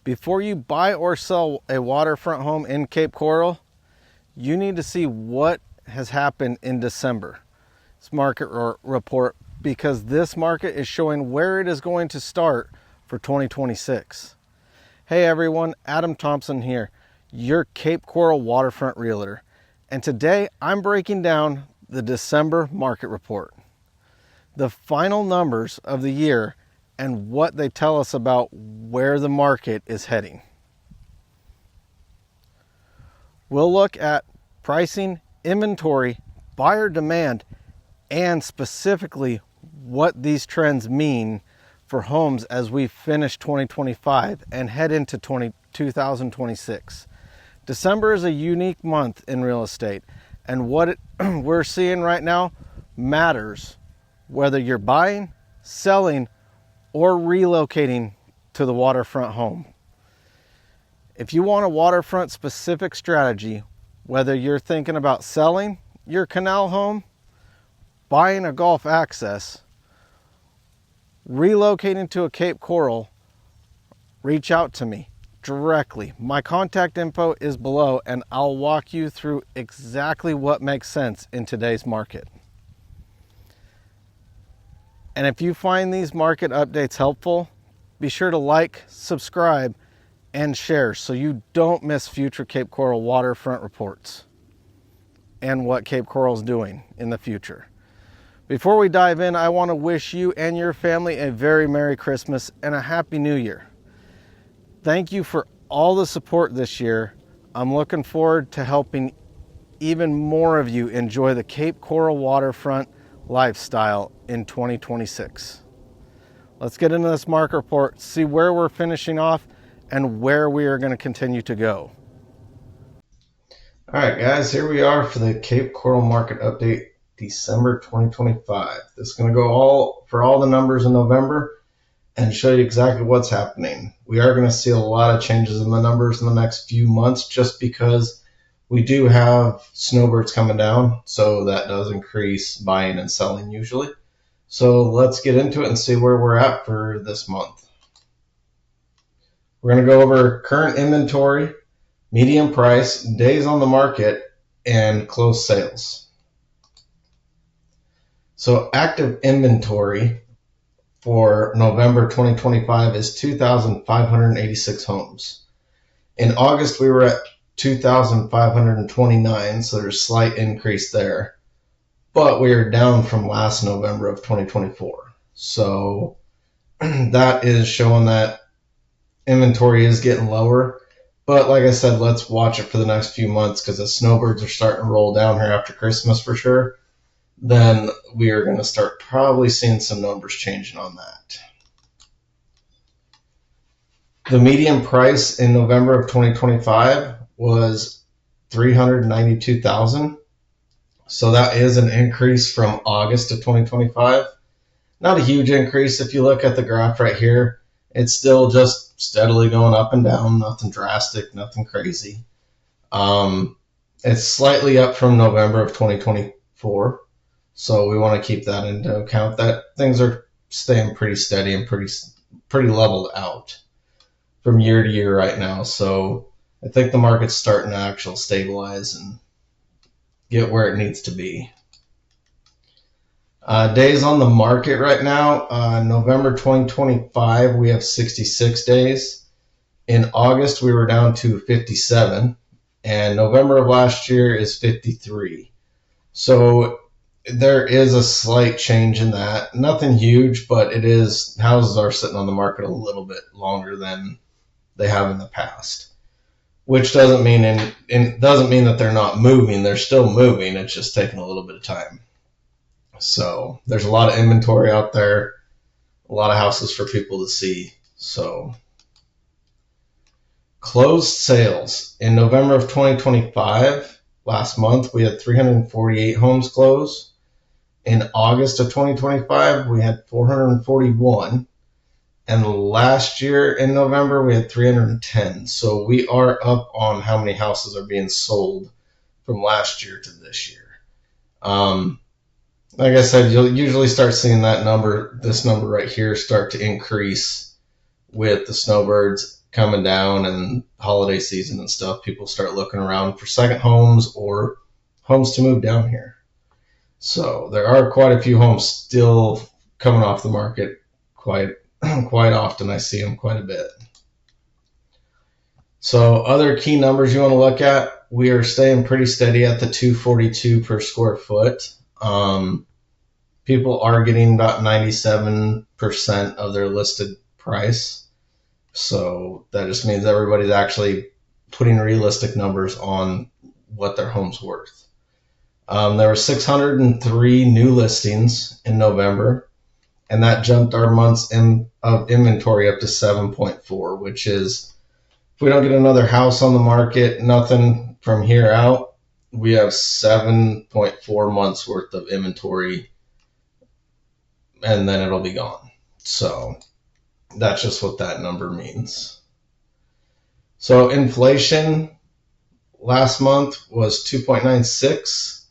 Before you buy or sell a waterfront home in Cape Coral, you need to see what has happened in December. This market report, because this market is showing where it is going to start for 2026. Hey everyone, Adam Thompson here, your Cape Coral waterfront realtor. And today I'm breaking down the December market report, the final numbers of the year, and what they tell us about where the market is heading. We'll look at pricing, inventory, buyer demand, and specifically what these trends mean for homes as we finish 2025 and head into 2026. December is a unique month in real estate, and what we're seeing right now matters whether you're buying, selling, or relocating to the waterfront home. If you want a waterfront specific strategy, whether you're thinking about selling your canal home, buying a Gulf access, relocating to a Cape Coral, reach out to me directly. My contact info is below, and I'll walk you through exactly what makes sense in today's market. And if you find these market updates helpful, be sure to like, subscribe, and share so you don't miss future Cape Coral waterfront reports and what Cape Coral is doing in the future. Before we dive in, I want to wish you and your family a very Merry Christmas and a Happy New Year. Thank you for all the support this year. I'm looking forward to helping even more of you enjoy the Cape Coral waterfront lifestyle in 2026. Let's get into this market report, see where we're finishing off and where we are going to continue to go. All right, guys, here we are for the Cape Coral market update, December 2025. This is going to go for all the numbers in November and show you exactly what's happening. We are going to see a lot of changes in the numbers in the next few months just because we do have snowbirds coming down, so that does increase buying and selling usually. So let's get into it and see where we're at for this month. We're going to go over current inventory, median price, days on the market, and closed sales. So active inventory for November 2025 is 2,586 homes. In August, we were at 2,529, so there's a slight increase there. But we are down from last November of 2024. So that is showing that inventory is getting lower. But like I said, let's watch it for the next few months because the snowbirds are starting to roll down here after Christmas for sure. Then we are going to start probably seeing some numbers changing on that. The median price in November of 2025 was $392,000. So that is an increase from August of 2025. Not a huge increase. If you look at the graph right here, it's still just steadily going up and down. Nothing drastic, nothing crazy. It's slightly up from November of 2024. So we want to keep that into account, that things are staying pretty steady and pretty leveled out from year to year right now. So I think the market's starting to actually stabilize and get where it needs to be. Days on the market right now, November 2025, we have 66 days. In August, we were down to 57. And November of last year is 53. So there is a slight change in that. Nothing huge, but it is, houses are sitting on the market a little bit longer than they have in the past. Which doesn't mean that they're not moving. They're still moving. It's just taking a little bit of time. So there's a lot of inventory out there, a lot of houses for people to see. So closed sales in November of 2025, last month, we had 348 homes close. In August of 2025, we had 441. And last year in November, we had 310. So we are up on how many houses are being sold from last year to this year. Like I said, you'll usually start seeing that number, this number right here, start to increase with the snowbirds coming down and holiday season and stuff, people start looking around for second homes or homes to move down here. So there are quite a few homes still coming off the market quite often. I see them quite a bit. So other key numbers you want to look at, we are staying pretty steady at the $242 per square foot. People are getting about 97% of their listed price. So that just means everybody's actually putting realistic numbers on what their home's worth. There were 603 new listings in November, and that jumped our months of inventory up to 7.4, which is, if we don't get another house on the market, nothing from here out, we have 7.4 months worth of inventory, and then it'll be gone. So that's just what that number means. So inflation last month was 2.96.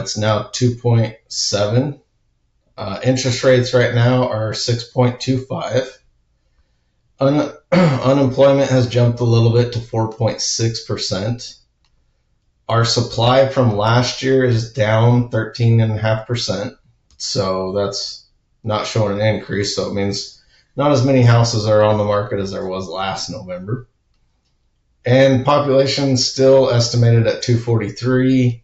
It's now 2.7. Interest rates right now are 6.25. Unemployment has jumped a little bit to 4.6%. Our supply from last year is down 13.5%. So that's not showing an increase. So it means not as many houses are on the market as there was last November. And population still estimated at 243,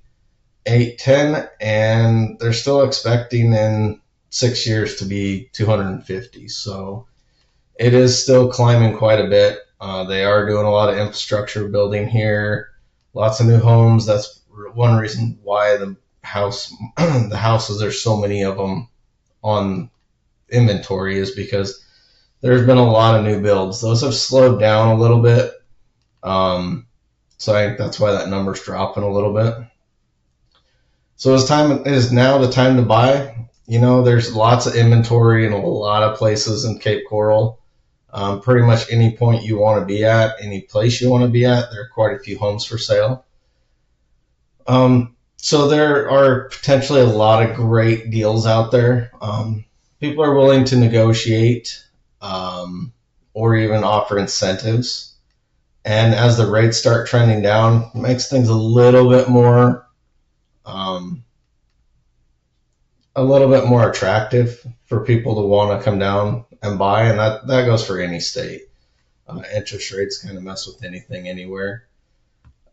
810, and they're still expecting in 6 years to be 250. So it is still climbing quite a bit. They are doing a lot of infrastructure building here, lots of new homes. That's one reason why the houses, there's so many of them on inventory, is because there's been a lot of new builds. Those have slowed down a little bit. So I think that's why that number's dropping a little bit. So it is now the time to buy. You know, there's lots of inventory in a lot of places in Cape Coral. Pretty much any point you want to be at, any place you want to be at, there are quite a few homes for sale. So there are potentially a lot of great deals out there. People are willing to negotiate or even offer incentives. And as the rates start trending down, it makes things a little bit more attractive for people to want to come down and buy, and that goes for any state. Interest rates kind of mess with anything anywhere.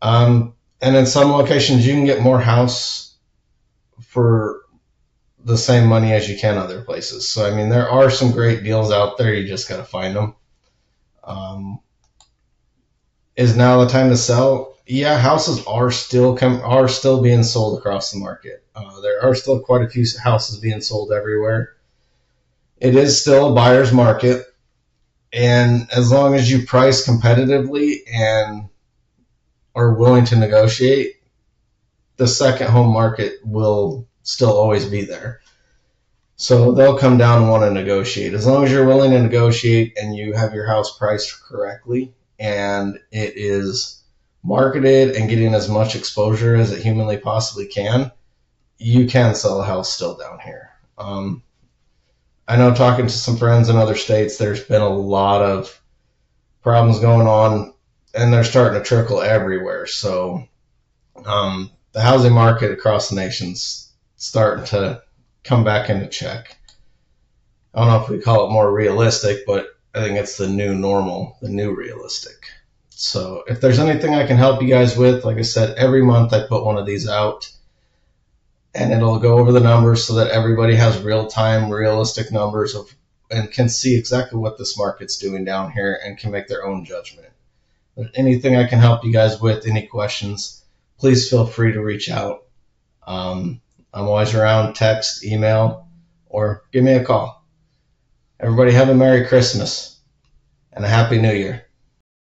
And in some locations, you can get more house for the same money as you can other places. So, I mean, there are some great deals out there. You just got to find them. Is now the time to sell? Yeah, houses are still being sold across the market. There are still quite a few houses being sold everywhere. It is still a buyer's market, and as long as you price competitively and are willing to negotiate, the second home market will still always be there. So they'll come down and want to negotiate. As long as you're willing to negotiate and you have your house priced correctly and it is marketed and getting as much exposure as it humanly possibly can, you can sell a house still down here. I know, talking to some friends in other states, there's been a lot of problems going on, and they're starting to trickle everywhere. So the housing market across the nation's starting to come back into check. I don't know if we call it more realistic, but I think it's the new normal, the new realistic. So if there's anything I can help you guys with, like I said, every month I put one of these out, and it'll go over the numbers so that everybody has real-time, realistic numbers and can see exactly what this market's doing down here and can make their own judgment. If anything I can help you guys with, any questions, please feel free to reach out. I'm always around, text, email, or give me a call. Everybody have a Merry Christmas and a Happy New Year.